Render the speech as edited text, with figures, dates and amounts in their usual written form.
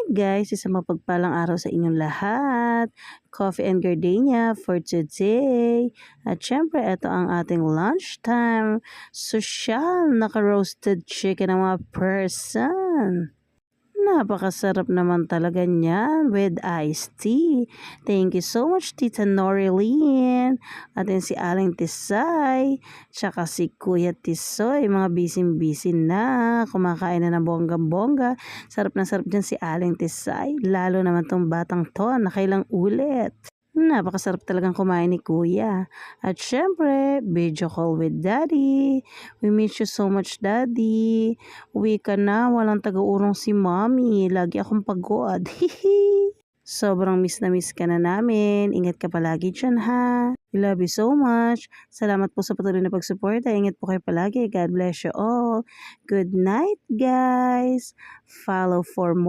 guys, isang mapagpalang araw sa inyong lahat. Coffee and gardenia for today. At syempre, ito ang ating lunchtime. Social, naka-roasted chicken ng mga person. Napakasarap naman talaga niyan with iced tea. Thank you so much, Tita Norilyn. At din si Aling Tisay. Tsaka si Kuya Tisoy. Mga busy-busy na. Kumakain na ng bonggang-bongga. Sarap na sarap dyan si Aling Tisay. Lalo naman tong batang to. Nakailang ulit. Napakasarap talagang kumain ni Kuya. At syempre, video call with Daddy. We miss you so much, Daddy. Uwi ka na, walang taga-urong si Mommy. Lagi akong pagod. Sobrang miss na miss ka na namin. Ingat ka palagi dyan, ha. We love you so much. Salamat po sa patuloy na pagsuporta. Ingat po kayo palagi. God bless you all. Good night, guys. Follow for more.